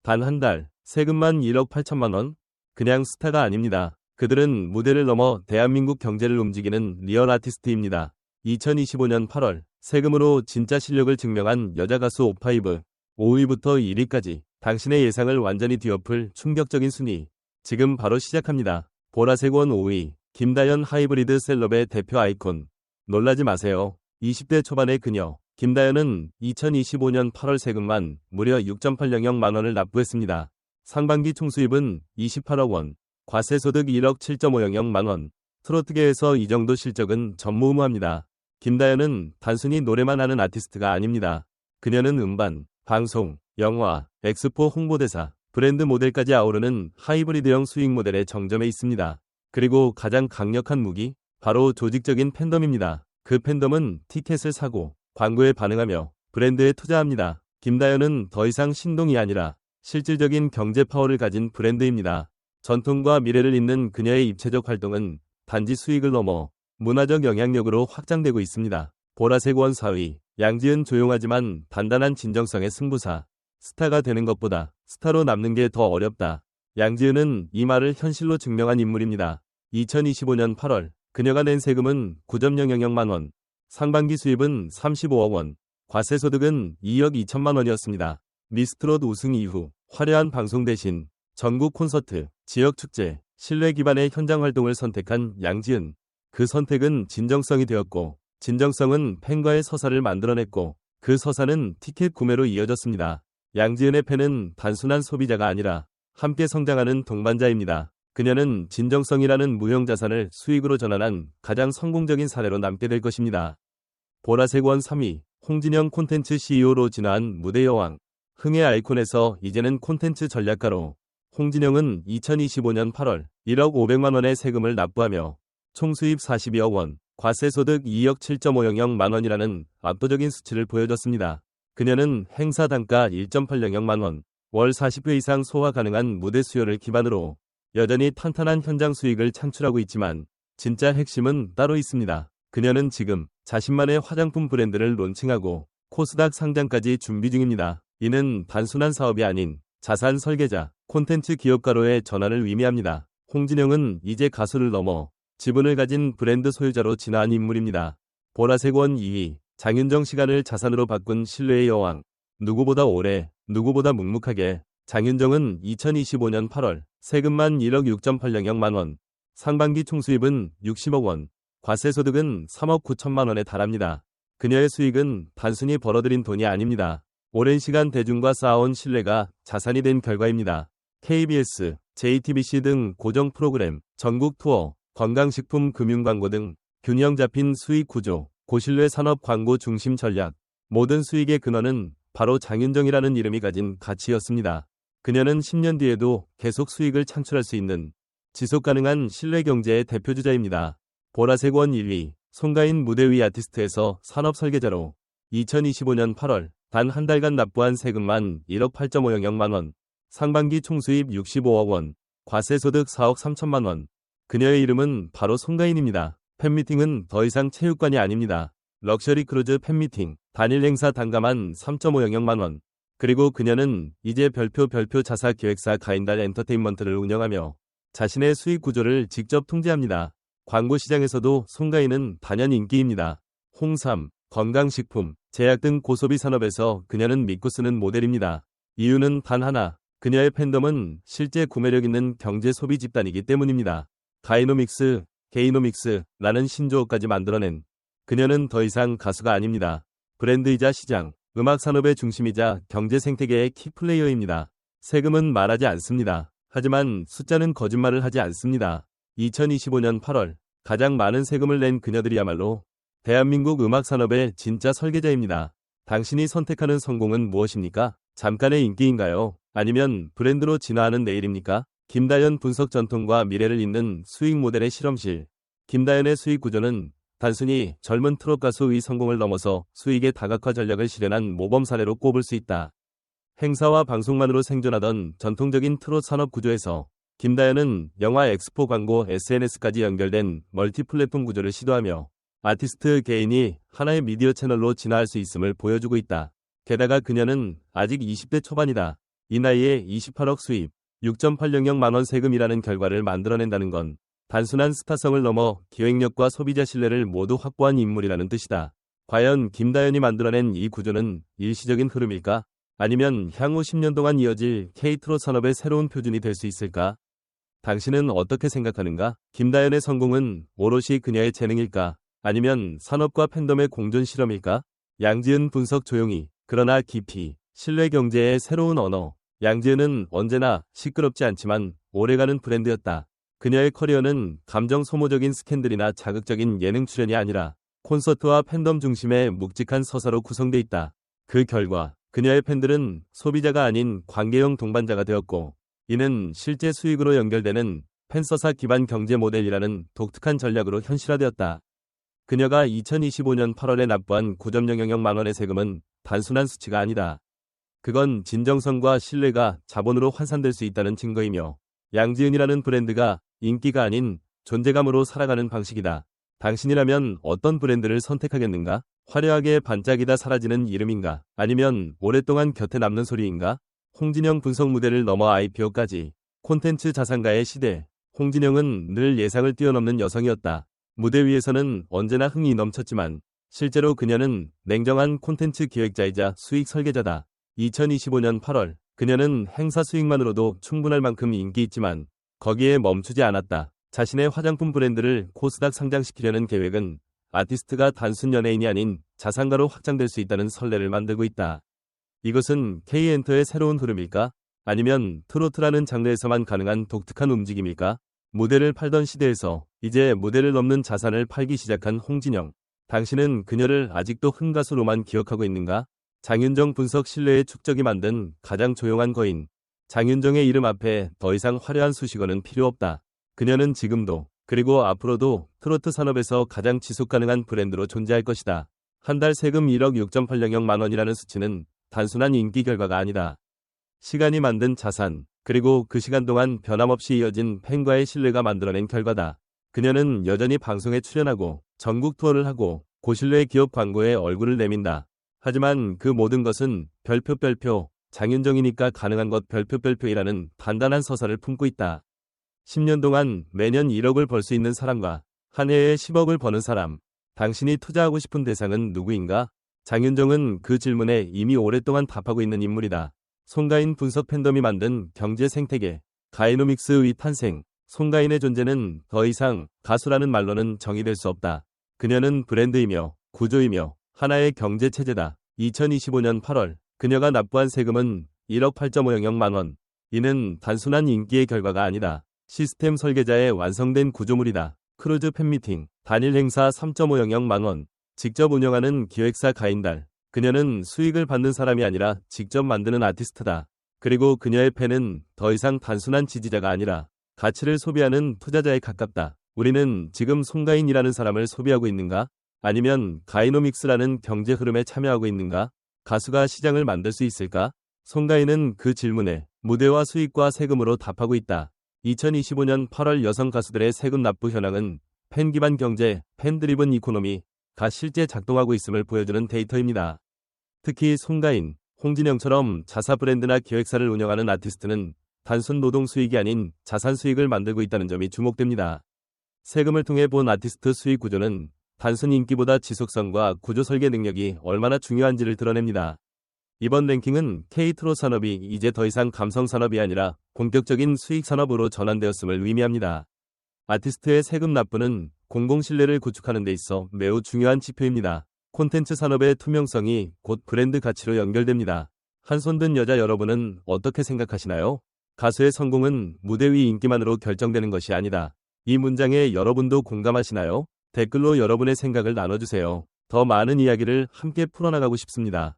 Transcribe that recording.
단 한 달, 세금만 1억 8천만 원? 그냥 스타가 아닙니다. 그들은 무대를 넘어 대한민국 경제를 움직이는 리얼 아티스트입니다. 2025년 8월, 세금으로 진짜 실력을 증명한 여자 가수 오파이브, 5위부터 1위까지 당신의 예상을 완전히 뒤엎을 충격적인 순위. 지금 바로 시작합니다. 보라색 원 5위, 김다연 하이브리드 셀럽의 대표 아이콘. 놀라지 마세요. 20대 초반의 그녀, 김다연은 2025년 8월 세금만 무려 6.800만 원을 납부했습니다. 상반기 총수입은 28억 원, 과세소득 1억 7.500만 원. 트로트계에서 이 정도 실적은 전무후무합니다. 김다연은 단순히 노래만 하는 아티스트가 아닙니다. 그녀는 음반, 방송, 영화, 엑스포 홍보대사, 브랜드 모델까지 아우르는 하이브리드형 수익 모델의 정점에 있습니다. 그리고 가장 강력한 무기? 바로 조직적인 팬덤입니다. 그 팬덤은 티켓을 사고 광고에 반응하며 브랜드에 투자합니다. 김다연은 더 이상 신동이 아니라 실질적인 경제 파워를 가진 브랜드입니다. 전통과 미래를 잇는 그녀의 입체적 활동은 단지 수익을 넘어 문화적 영향력으로 확장되고 있습니다. 보라색 원 4위, 양지은 조용하지만 단단한 진정성의 승부사. 스타가 되는 것보다 스타로 남는 게 더 어렵다. 양지은은 이 말을 현실로 증명한 인물입니다. 2025년 8월, 그녀가 낸 세금은 9.000만 원, 상반기 수입은 35억 원, 과세소득은 2억 2천만 원이었습니다. 미스트롯 우승 이후 화려한 방송 대신 전국 콘서트, 지역 축제, 신뢰 기반의 현장 활동을 선택한 양지은. 그 선택은 진정성이 되었고, 진정성은 팬과의 서사를 만들어냈고, 그 서사는 티켓 구매로 이어졌습니다. 양지은의 팬은 단순한 소비자가 아니라 함께 성장하는 동반자입니다. 그녀는 진정성이라는 무형자산을 수익으로 전환한 가장 성공적인 사례로 남게 될 것입니다. 보라색 원 3위, 홍진영 콘텐츠 CEO로 진화한 무대 여왕. 흥의 아이콘에서 이제는 콘텐츠 전략가로. 홍진영은 2025년 8월 1억 500만 원의 세금을 납부하며 총수입 42억 원, 과세소득 2억 7.500만 원이라는 압도적인 수치를 보여줬습니다. 그녀는 행사 단가 1.800만 원, 월 40회 이상 소화 가능한 무대 수요를 기반으로 여전히 탄탄한 현장 수익을 창출하고 있지만 진짜 핵심은 따로 있습니다. 그녀는 지금 자신만의 화장품 브랜드를 론칭하고 코스닥 상장까지 준비 중입니다. 이는 단순한 사업이 아닌 자산 설계자, 콘텐츠 기업가로의 전환을 의미합니다. 홍진영은 이제 가수를 넘어 지분을 가진 브랜드 소유자로 진화한 인물입니다. 보라색 원 2위, 장윤정 시간을 자산으로 바꾼 신뢰의 여왕. 누구보다 오래, 누구보다 묵묵하게. 장윤정은 2025년 8월 세금만 1억 6.800만 원, 상반기 총수입은 60억 원, 과세소득은 3억 9천만 원에 달합니다. 그녀의 수익은 단순히 벌어들인 돈이 아닙니다. 오랜 시간 대중과 쌓아온 신뢰가 자산이 된 결과입니다. KBS, JTBC 등 고정 프로그램, 전국 투어, 건강식품 금융광고 등 균형 잡힌 수익 구조, 고신뢰 산업 광고 중심 전략. 모든 수익의 근원은 바로 장윤정이라는 이름이 가진 가치였습니다. 그녀는 10년 뒤에도 계속 수익을 창출할 수 있는 지속가능한 신뢰 경제의 대표주자입니다. 보라색 원 1위, 송가인 무대 위 아티스트에서 산업 설계자로. 2025년 8월 단 한 달간 납부한 세금만 1억 8.500만 원, 상반기 총수입 65억 원, 과세소득 4억 3천만 원. 그녀의 이름은 바로 송가인입니다. 팬미팅은 더 이상 체육관이 아닙니다. 럭셔리 크루즈 팬미팅, 단일 행사 단가만 3.500만 원. 그리고 그녀는 이제 별표 자사 기획사 가인달 엔터테인먼트를 운영하며 자신의 수익 구조를 직접 통제합니다. 광고 시장에서도 송가인은 단연 인기입니다. 홍삼, 건강식품, 제약 등 고소비 산업에서 그녀는 믿고 쓰는 모델입니다. 이유는 단 하나, 그녀의 팬덤은 실제 구매력 있는 경제 소비 집단이기 때문입니다. 가이노믹스, 게이노믹스라는 신조어까지 만들어낸 그녀는 더 이상 가수가 아닙니다. 브랜드이자 시장, 음악 산업의 중심이자 경제 생태계의 키플레이어입니다. 세금은 말하지 않습니다. 하지만 숫자는 거짓말을 하지 않습니다. 2025년 8월 가장 많은 세금을 낸 그녀들이야말로 대한민국 음악 산업의 진짜 설계자입니다. 당신이 선택하는 성공은 무엇입니까? 잠깐의 인기인가요? 아니면 브랜드로 진화하는 내일입니까? 김다연 분석 전통과 미래를 잇는 수익 모델의 실험실. 김다연의 수익 구조는 단순히 젊은 트롯 가수의 성공을 넘어서 수익의 다각화 전략을 실현한 모범 사례로 꼽을 수 있다. 행사와 방송만으로 생존하던 전통적인 트롯 산업 구조에서 김다연은 영화 엑스포 광고 SNS까지 연결된 멀티 플랫폼 구조를 시도하며 아티스트 개인이 하나의 미디어 채널로 진화할 수 있음을 보여주고 있다. 게다가 그녀는 아직 20대 초반이다. 이 나이에 28억 수입, 6.800만 원 세금이라는 결과를 만들어낸다는 건 단순한 스타성을 넘어 기획력과 소비자 신뢰를 모두 확보한 인물이라는 뜻이다. 과연 김다연이 만들어낸 이 구조는 일시적인 흐름일까? 아니면 향후 10년 동안 이어질 K트롯 산업의 새로운 표준이 될 수 있을까? 당신은 어떻게 생각하는가? 김다연의 성공은 오롯이 그녀의 재능일까? 아니면 산업과 팬덤의 공존 실험일까? 양지은 분석 조용히, 그러나 깊이, 신뢰 경제의 새로운 언어. 양지은은 언제나 시끄럽지 않지만 오래가는 브랜드였다. 그녀의 커리어는 감정 소모적인 스캔들이나 자극적인 예능 출연이 아니라 콘서트와 팬덤 중심의 묵직한 서사로 구성돼 있다. 그 결과 그녀의 팬들은 소비자가 아닌 관계형 동반자가 되었고, 이는 실제 수익으로 연결되는 팬서사 기반 경제 모델이라는 독특한 전략으로 현실화되었다. 그녀가 2025년 8월에 납부한 9.00만 원의 세금은 단순한 수치가 아니다. 그건 진정성과 신뢰가 자본으로 환산될 수 있다는 증거이며, 양지은이라는 브랜드가 인기가 아닌 존재감으로 살아가는 방식이다. 당신이라면 어떤 브랜드를 선택하겠는가? 화려하게 반짝이다 사라지는 이름인가? 아니면 오랫동안 곁에 남는 소리인가? 홍진영 분석 무대를 넘어 IPO까지 콘텐츠 자산가의 시대. 홍진영은 늘 예상을 뛰어넘는 여성이었다. 무대 위에서는 언제나 흥이 넘쳤지만 실제로 그녀는 냉정한 콘텐츠 기획자이자 수익 설계자다. 2025년 8월 그녀는 행사 수익만으로도 충분할 만큼 인기 있지만 거기에 멈추지 않았다. 자신의 화장품 브랜드를 코스닥 상장시키려는 계획은 아티스트가 단순 연예인이 아닌 자산가로 확장될 수 있다는 선례를 만들고 있다. 이것은 K엔터의 새로운 흐름일까? 아니면 트로트라는 장르에서만 가능한 독특한 움직임일까? 무대를 팔던 시대에서 이제 무대를 넘는 자산을 팔기 시작한 홍진영. 당신은 그녀를 아직도 흥가수로만 기억하고 있는가? 장윤정 분석 신뢰의 축적이 만든 가장 조용한 거인. 장윤정의 이름 앞에 더 이상 화려한 수식어는 필요 없다. 그녀는 지금도 그리고 앞으로도 트로트 산업에서 가장 지속가능한 브랜드로 존재할 것이다. 한 달 세금 1억 6.800만 원이라는 수치는 단순한 인기 결과가 아니다. 시간이 만든 자산, 그리고 그 시간 동안 변함없이 이어진 팬과의 신뢰가 만들어낸 결과다. 그녀는 여전히 방송에 출연하고 전국 투어를 하고 고신뢰의 기업 광고에 얼굴을 내민다. 하지만 그 모든 것은 별표 장윤정이니까 가능한 것 별표이라는 단단한 서사를 품고 있다. 10년 동안 매년 1억을 벌 수 있는 사람과 한 해에 10억을 버는 사람. 당신이 투자하고 싶은 대상은 누구인가? 장윤정은 그 질문에 이미 오랫동안 답하고 있는 인물이다. 송가인 분석 팬덤이 만든 경제 생태계, 가이노믹스의 탄생. 송가인의 존재는 더 이상 가수라는 말로는 정의될 수 없다. 그녀는 브랜드이며 구조이며 하나의 경제 체제다. 2025년 8월 그녀가 납부한 세금은 1억 8.500만 원. 이는 단순한 인기의 결과가 아니다. 시스템 설계자의 완성된 구조물이다. 크루즈 팬미팅, 단일 행사 3.500만 원. 직접 운영하는 기획사 가인달. 그녀는 수익을 받는 사람이 아니라 직접 만드는 아티스트다. 그리고 그녀의 팬은 더 이상 단순한 지지자가 아니라 가치를 소비하는 투자자에 가깝다. 우리는 지금 송가인이라는 사람을 소비하고 있는가? 아니면 가이노믹스라는 경제 흐름에 참여하고 있는가? 가수가 시장을 만들 수 있을까? 송가인은 그 질문에 무대와 수익과 세금으로 답하고 있다. 2025년 8월 여성 가수들의 세금 납부 현황은 팬 기반 경제, 팬 드리븐 이코노미가 실제 작동하고 있음을 보여주는 데이터입니다. 특히 송가인, 홍진영처럼 자사 브랜드나 기획사를 운영하는 아티스트는 단순 노동 수익이 아닌 자산 수익을 만들고 있다는 점이 주목됩니다. 세금을 통해 본 아티스트 수익 구조는 단순 인기보다 지속성과 구조 설계 능력이 얼마나 중요한지를 드러냅니다. 이번 랭킹은 K트롯 산업이 이제 더 이상 감성 산업이 아니라 본격적인 수익 산업으로 전환되었음을 의미합니다. 아티스트의 세금 납부는 공공신뢰를 구축하는 데 있어 매우 중요한 지표입니다. 콘텐츠 산업의 투명성이 곧 브랜드 가치로 연결됩니다. 한 손 든 여자 여러분은 어떻게 생각하시나요? 가수의 성공은 무대 위 인기만으로 결정되는 것이 아니다. 이 문장에 여러분도 공감하시나요? 댓글로 여러분의 생각을 나눠주세요. 더 많은 이야기를 함께 풀어나가고 싶습니다.